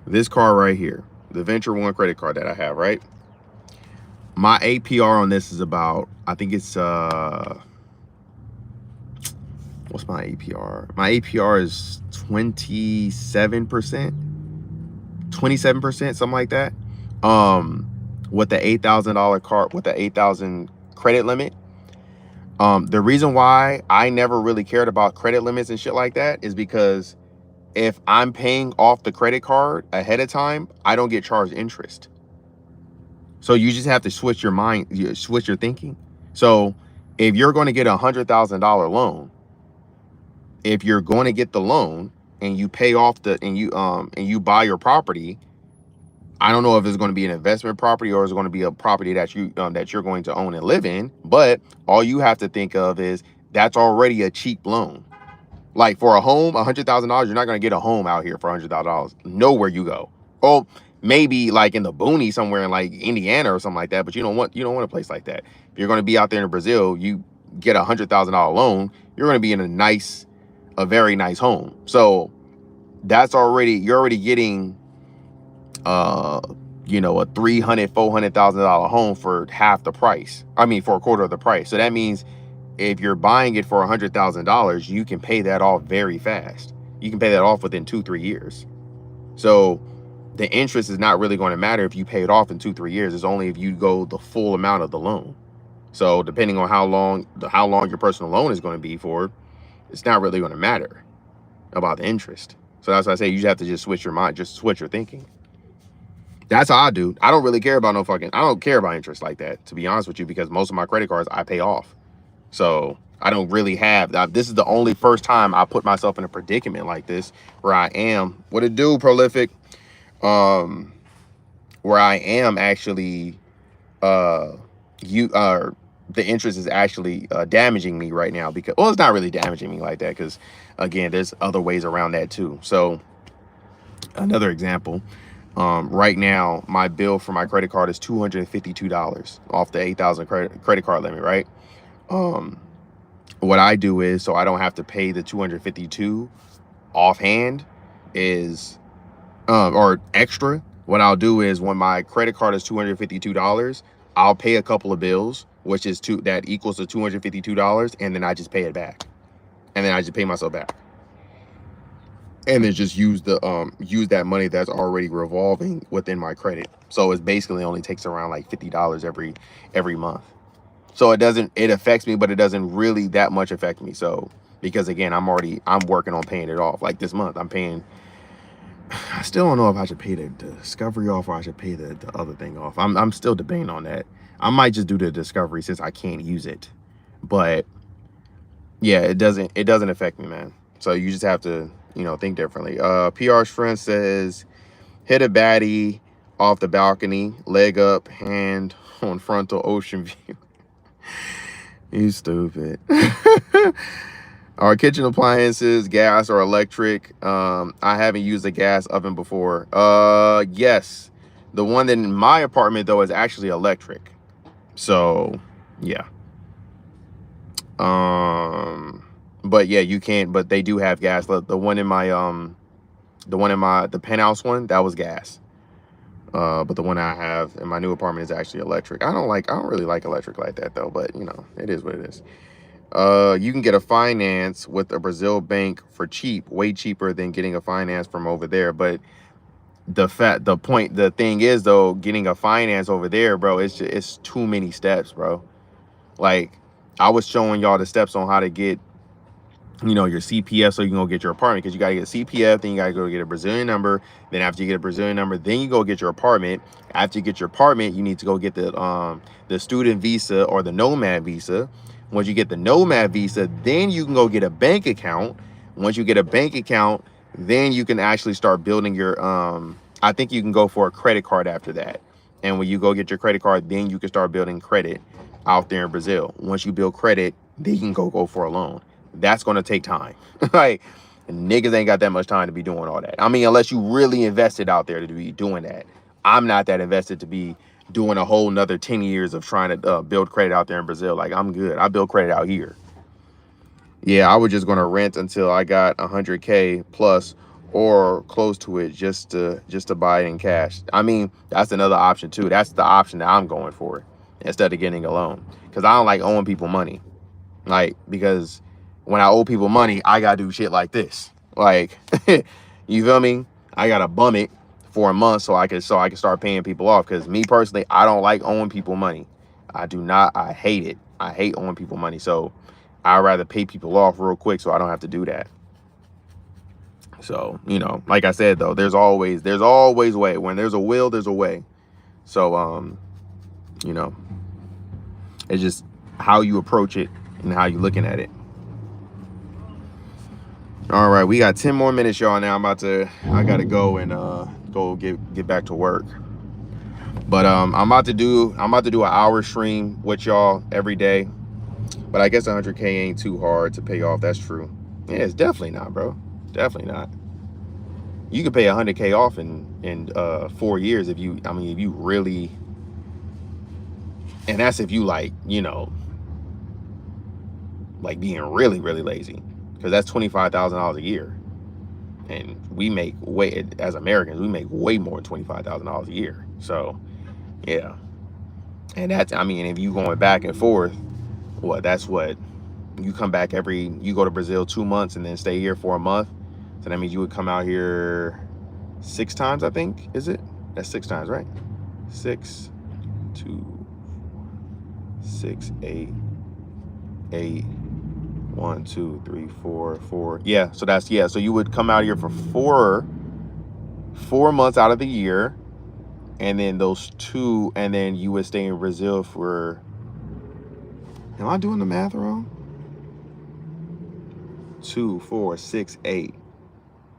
This car right here, the Venture One credit card that I have, right? My APR on this is about, I think it's what's my APR? My APR is 27%, something like that. With the $8,000 card, with the 8,000 credit limit. The reason why I never really cared about credit limits and shit like that is because if I'm paying off the credit card ahead of time, I don't get charged interest. So you just have to switch your mind, switch your thinking. So if you're going to get $100,000 loan, if you're going to get the loan and you pay off and you buy your property I don't know if it's going to be an investment property or it's going to be a property that you're going to own and live in. But all you have to think of is that's already a cheap loan. Like for a home, $100,000, you're not going to get a home out here for $100,000. Nowhere you go. Oh, maybe like in the boonies somewhere in like Indiana or something like that. But you don't want a place like that. If you're going to be out there in Brazil, you get $100,000 loan, you're going to be in a very nice home. So you're already getting a $300,000-$400,000 home for half the price. I mean, for a quarter of the price. So that means if you're buying it for $100,000, you can pay that off very fast. You can pay that off within 2-3 years. So the interest is not really going to matter if you pay it off in 2-3 years. It's only if you go the full amount of the loan. So depending on how long your personal loan is going to be for, it's not really going to matter about the interest. So that's why I say you just have to just switch your mind, just switch your thinking. That's how I do. I don't really care about I don't care about interest like that, to be honest with you, because most of my credit cards I pay off. So I don't really have that. This is the only first time I put myself in a predicament like this where I am, what it do, prolific, where I am actually, the interest is actually damaging me right now because, well, it's not really damaging me like that because, again, there's other ways around that too. So another example, right now, my bill for my credit card is $252 off the 8,000 credit card limit, right? What I do is, so I don't have to pay the 252 offhand is, or extra, what I'll do is when my credit card is $252, I'll pay a couple of bills, which is that equals to $252, and then I just pay it back. And then I just pay myself back. And then just use that money that's already revolving within my credit. So it basically only takes around like $50 every month. So it affects me, but it doesn't really that much affect me. So because again, I'm working on paying it off. Like this month, I still don't know if I should pay the Discovery off or I should pay the other thing off. I'm still debating on that. I might just do the Discovery since I can't use it. But yeah, it doesn't affect me, man. So you just have to, think differently. PR's friend says, hit a baddie off the balcony, leg up, hand on frontal ocean view. You stupid. Our kitchen appliances, gas or electric? I haven't used a gas oven before. Yes. The one in my apartment, though, is actually electric. So, yeah. But yeah, you can't, but they do have gas. The one in the penthouse one, that was gas. But the one I have in my new apartment is actually electric. I don't really like electric like that though, but it is what it is. You can get a finance with a Brazil bank for cheap, way cheaper than getting a finance from over there. But the thing is though, getting a finance over there, bro, it's too many steps, bro. Like I was showing y'all the steps on how to get, your CPF so you can go get your apartment, because you got to get a CPF, then you got to go get a Brazilian number. Then after you get a Brazilian number, then you go get your apartment. After you get your apartment, you need to go get the student visa or the nomad visa. Once you get the nomad visa, then you can go get a bank account. Once you get a bank account, then you can actually start building your, I think you can go for a credit card after that. And when you go get your credit card, then you can start building credit out there in Brazil. Once you build credit, then you can go for a loan. That's going to take time. Like, niggas ain't got that much time to be doing all that. I mean, unless you really invested out there to be doing that. I'm not that invested to be doing a whole nother 10 years of trying to build credit out there in Brazil. Like, I'm good. I build credit out here. Yeah, I was just going to rent until I got 100K plus or close to it just to buy it in cash. I mean, that's another option too. That's the option that I'm going for instead of getting a loan, because I don't like owing people money. Like, because when I owe people money, I gotta do shit like this. Like, you feel me? I gotta bum it for a month so I can start paying people off. Because me personally, I don't like owing people money. I hate it. I hate owing people money. So I'd rather pay people off real quick so I don't have to do that. So, like I said though, there's always a way. When there's a will, there's a way. So it's just how you approach it and how you're looking at it. All right, we got 10 more minutes, y'all. Now I gotta go and go get back to work. But I'm about to do an hour stream with y'all every day. But I guess 100K ain't too hard to pay off. That's true. Yeah, it's definitely not, bro. Definitely not. You can pay 100K off in 4 years if you, I mean, if you really, and that's if you like, you know, like being really, really lazy, because that's $25,000 a year. And we make way, as Americans, we make way more than $25,000 a year. So yeah. And that's, I mean, if you going back and forth, what, that's what, you come back you go to Brazil 2 months and then stay here for a month. So that means you would come out here 6 times, I think, is it? That's 6 times, right? 6, 2, 6, 8, 8, 1, 2, 3, 4, 4. Yeah, so that's, yeah, so you would come out here for 4 months out of the year, and then those 2, and then you would stay in Brazil for, am I doing the math wrong? 2, 4, 6, 8.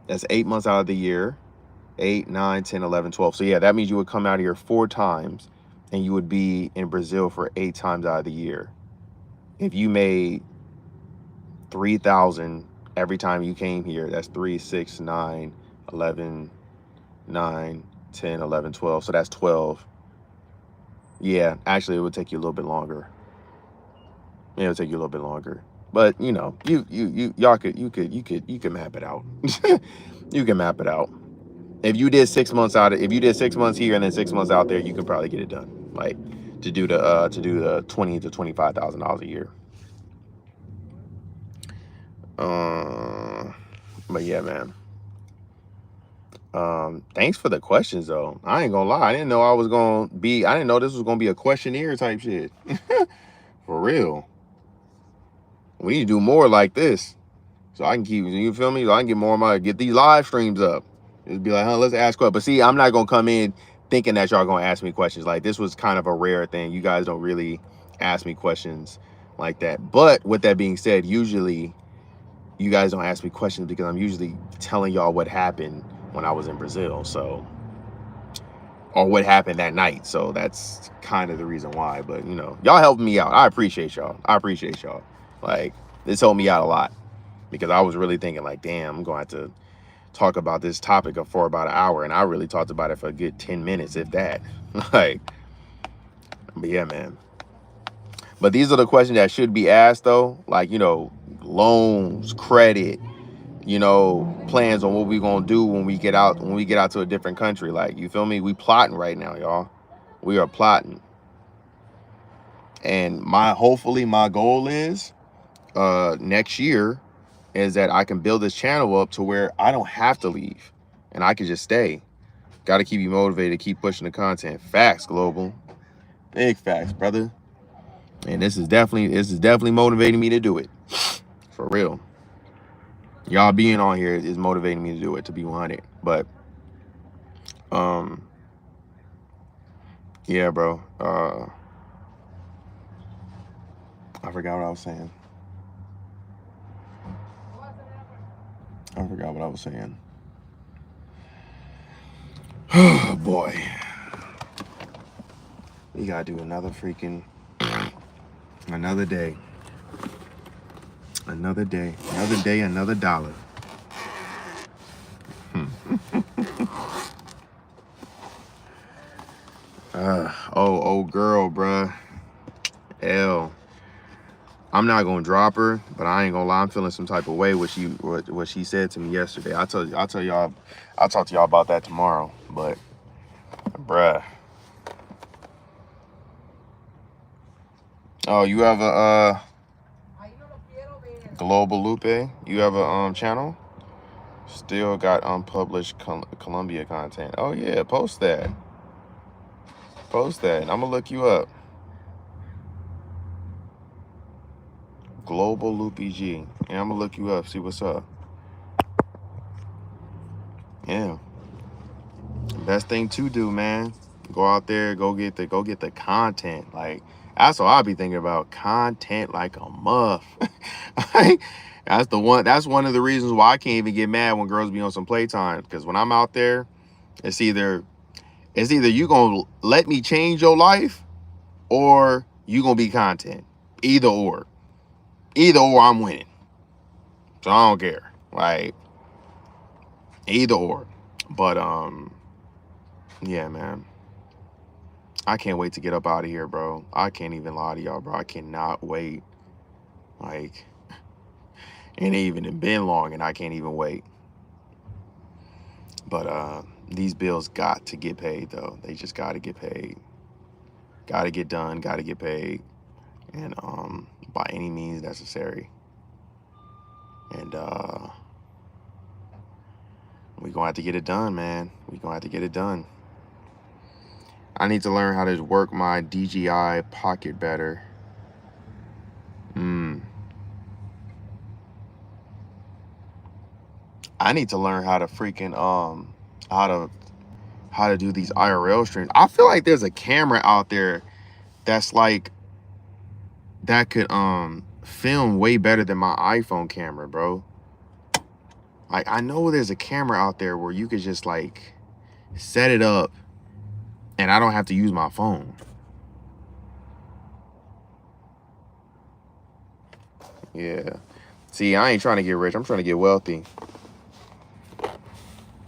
That's 8 months out of the year. 8, 9, 10, 11, 12. So yeah, that means you would come out here 4 times and you would be in Brazil for 8 times out of the year. If you made 3,000 every time you came here, that's 3, 6, 9, 11, 9, 10, 11, 12. So that's 12. Yeah, actually it would take you a little bit longer. Yeah, it would take you a little bit longer. But you know, y'all could map it out. You can map it out. If you did 6 months if you did 6 months here and then 6 months out there, you could probably get it done. Like to do the $20,000 to $25,000 a year. But yeah, man. Thanks for the questions though. I ain't gonna lie, I didn't know this was gonna be a questionnaire type shit. For real. We need to do more like this. So I can keep, you feel me? So I can get these live streams up. It'd be like, let's ask questions. But see, I'm not gonna come in thinking that y'all gonna ask me questions. Like, this was kind of a rare thing. You guys don't really ask me questions like that. But with that being said, usually you guys don't ask me questions because I'm usually telling y'all what happened when I was in Brazil. So, or what happened that night. So that's kind of the reason why. But you know, y'all helping me out. I appreciate y'all. Like, this helped me out a lot, because I was really thinking like, damn, I'm going to have to talk about this topic for about an hour, and I really talked about it for a good 10 minutes, if that. Like, but yeah, man. But these are the questions that should be asked though, like, you know, loans, credit, you know, plans on what we gonna do when we get out to a different country. Like, you feel me? We plotting right now, y'all. We are plotting. And hopefully my goal is next year is that I can build this channel up to where I don't have to leave and I can just stay. Got to keep you motivated to keep pushing the content. Facts, Global. Big facts, brother. And this is definitely motivating me to do it. For real. Y'all being on here is motivating me to do it, to be 100. But yeah, bro. I forgot what I was saying. Oh boy. We gotta do another day. Another day, another dollar. Old girl, bruh. I'm not gonna drop her, but I ain't gonna lie, I'm feeling some type of way what she said to me yesterday. I'll talk to y'all about that tomorrow. But bruh. Oh, you have a Global Lupe? You have a channel? Still got unpublished Colombia content. Oh yeah, post that. I'm gonna look you up. Global Loopy G. And I'm gonna look you up, see what's up. Yeah. Best thing to do, man. Go out there, go get the content. Like, that's what I'll be thinking about. Content like a muff. That's one of the reasons why I can't even get mad when girls be on some playtime. Because when I'm out there, it's either It's either you gonna let me change your life or you gonna be content. Either or. Either or, I'm winning. So I don't care. Like, either or. But yeah, man. I can't wait to get up out of here, bro. I can't even lie to y'all, bro. I cannot wait. Like, it ain't even been long and I can't even wait. But these bills got to get paid though. They just gotta get paid. Gotta get done, gotta get paid. And by any means necessary. And we gonna have to get it done, man. We gonna have to get it done. I need to learn how to work my DJI Pocket better. I need to learn how to freaking how to do these IRL streams. I feel like there's a camera out there that's like that could film way better than my iPhone camera, bro. Like, I know there's a camera out there where you could just like set it up and I don't have to use my phone. Yeah. See, I ain't trying to get rich. I'm trying to get wealthy.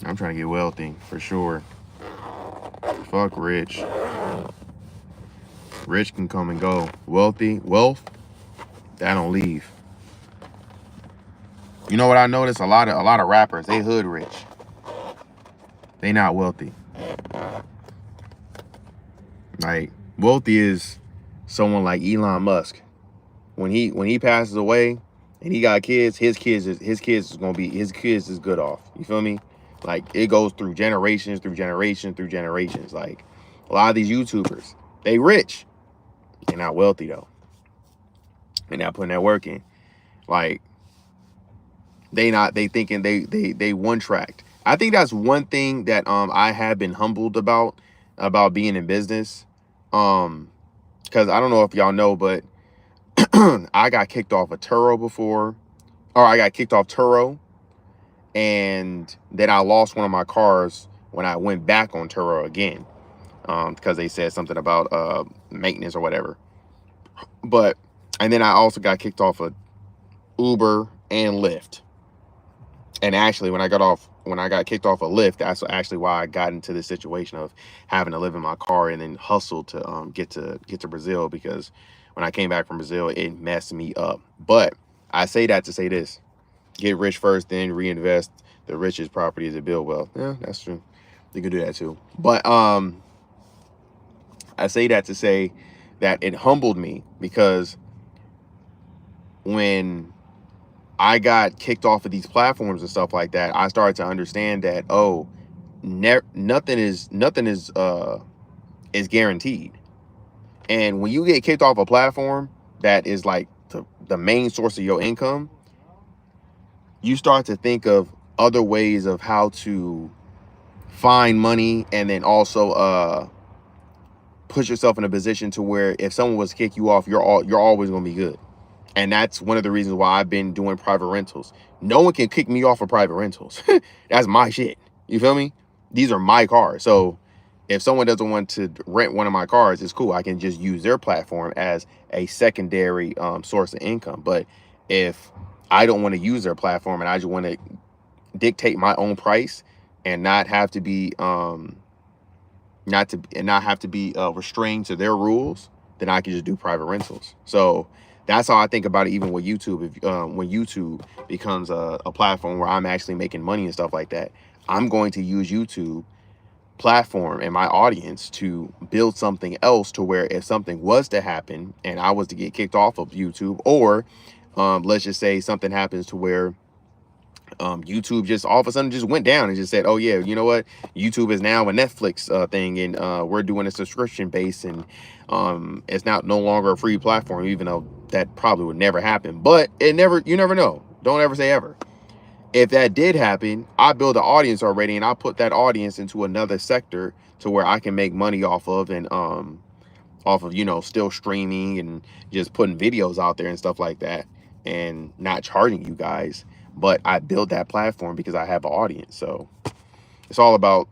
I'm trying to get wealthy for sure. Fuck rich. Rich can come and go. Wealth, that don't leave. You know what I noticed? A lot of rappers, they hood rich. They not wealthy. Like, wealthy is someone like Elon Musk. When he passes away and he got kids, his kids is good off. You feel me? Like, it goes through generations, through generations, through generations. Like, a lot of these YouTubers, they rich. They're not wealthy though. They're not putting that work in. Like, they thinking they one tracked. I think that's one thing that I have been humbled about being in business. Because I don't know if y'all know, but I got kicked off of Turo before, or I got kicked off Turo, and then I lost one of my cars when I went back on Turo again, because they said something about maintenance or whatever. And then I also got kicked off of Uber and Lyft. And actually, when I got kicked off of Lyft, that's actually why I got into this situation of having to live in my car and then hustle to get to Brazil, because when I came back from Brazil, it messed me up. But I say that to say this: get rich first, then reinvest. The richest property is to build wealth. Yeah, that's true. You can do that too. But I say that to say that it humbled me, because when I got kicked off of these platforms and stuff like that, I started to understand that, oh, nothing is guaranteed. And when you get kicked off a platform that is like the main source of your income, you start to think of other ways of how to find money, and then also put yourself in a position to where if someone was to kick you off, you're always going to be good. And that's one of the reasons why I've been doing private rentals. No one can kick me off of private rentals. That's my shit. You feel me? These are my cars. So if someone doesn't want to rent one of my cars, it's cool. I can just use their platform as a secondary source of income. But if I don't want to use their platform and I just want to dictate my own price and not have to be restrained to their rules, then I can just do private rentals. So that's how I think about it, even with YouTube. If when YouTube becomes a platform where I'm actually making money and stuff like that, I'm going to use YouTube platform and my audience to build something else, to where if something was to happen and I was to get kicked off of YouTube, or let's just say something happens to where YouTube just all of a sudden just went down and just said, oh yeah, you know what, YouTube is now a Netflix thing, and we're doing a subscription base, and it's no longer a free platform, even though that probably would never happen. But you never know. Don't ever say ever. If that did happen, I build an audience already, and I put that audience into another sector to where I can make money off of, and still streaming and just putting videos out there and stuff like that, and not charging you guys. But I built that platform because I have an audience. So it's all about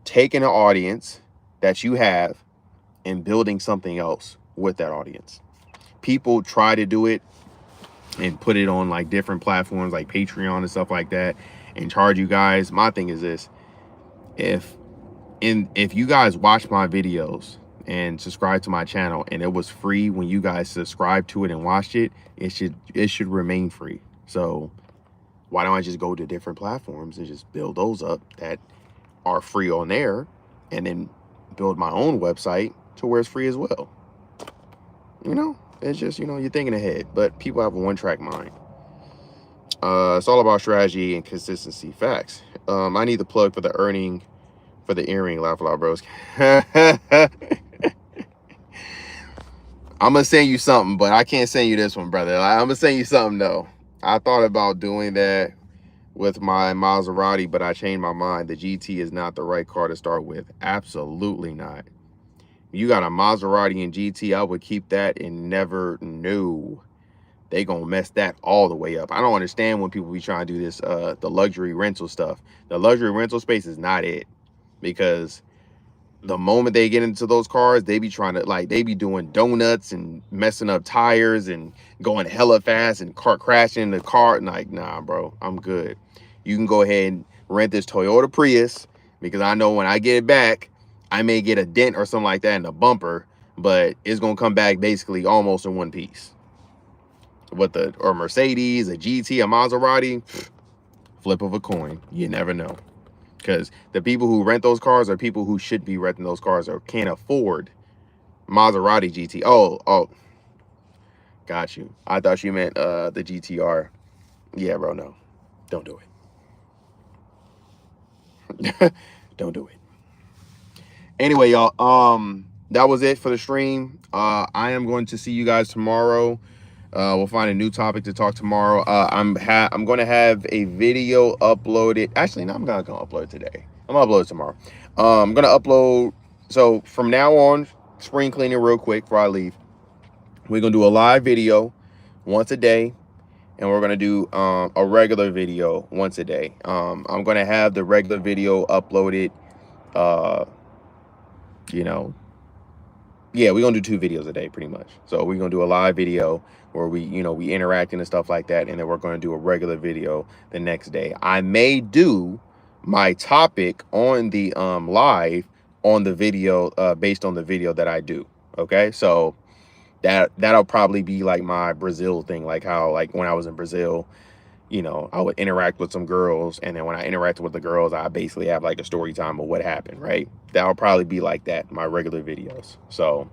taking an audience that you have and building something else with that audience. People try to do it and put it on like different platforms like Patreon and stuff like that and charge you guys. My thing is this: if you guys watch my videos and subscribe to my channel and it was free when you guys subscribed to it and watched it, it should remain free. So why don't I just go to different platforms and just build those up that are free on there, and then build my own website to where it's free as well? You know, it's just, you know, you're thinking ahead, but people have a one-track mind. It's all about strategy and consistency. Facts. I need the plug for the earring, Laugh Loud Bros. I'm gonna send you something, but I can't send you this one, brother. I'm gonna send you something though. I thought about doing that with my Maserati, but I changed my mind. The GT is not the right car to start with. Absolutely not. You got a Maserati and GT, I would keep that and never knew. They gonna mess that all the way up. I don't understand when people be trying to do this, the luxury rental stuff. The luxury rental space is not it, because the moment they get into those cars, they be trying to, like, they be doing donuts and messing up tires and going hella fast and crashing the car. Like, nah, bro, I'm good. You can go ahead and rent this Toyota Prius, because I know when I get it back, I may get a dent or something like that in the bumper, but it's gonna come back basically almost in one piece. With or Mercedes, a GT, a Maserati, flip of a coin. You never know. Because the people who rent those cars are people who should be renting those cars or can't afford Maserati GT. Oh, got you. I thought you meant the GTR. Yeah, bro, no. Don't do it. Don't do it. Anyway, y'all, that was it for the stream. I am going to see you guys tomorrow. We'll find a new topic to talk tomorrow. I'm going to have a video uploaded. Actually, no, I'm not going to upload it today. I'm going to upload it tomorrow. I'm going to upload. So from now on, spring cleaning real quick before I leave. We're going to do a live video once a day. And we're going to do a regular video once a day. I'm going to have the regular video uploaded, you know, yeah, we're gonna do 2 videos a day pretty much. So we're gonna do a live video where we interacting and stuff like that, and then we're gonna do a regular video the next day. I may do my topic on the live on the video, based on the video that I do. Okay, so that'll probably be like my Brazil thing, like how, like, when I was in Brazil, you know, I would interact with some girls, and then when I interacted with the girls, I basically have like a story time of what happened, right? That'll probably be like that, my regular videos. So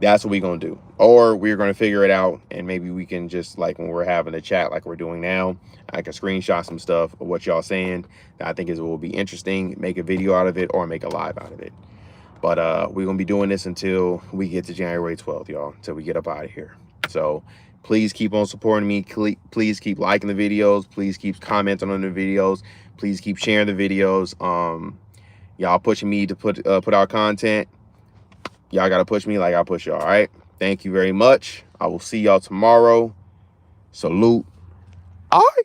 that's what we're gonna do. Or we're gonna figure it out, and maybe we can just, like, when we're having a chat like we're doing now, I can screenshot some stuff of what y'all saying that I think will be interesting, make a video out of it, or make a live out of it. But we're gonna be doing this until we get to January 12th, y'all, until we get up out of here. So please keep on supporting me. Please keep liking the videos. Please keep commenting on the videos. Please keep sharing the videos. Y'all pushing me to put out content. Y'all gotta push me like I push y'all. All right. Thank you very much. I will see y'all tomorrow. Salute. All right.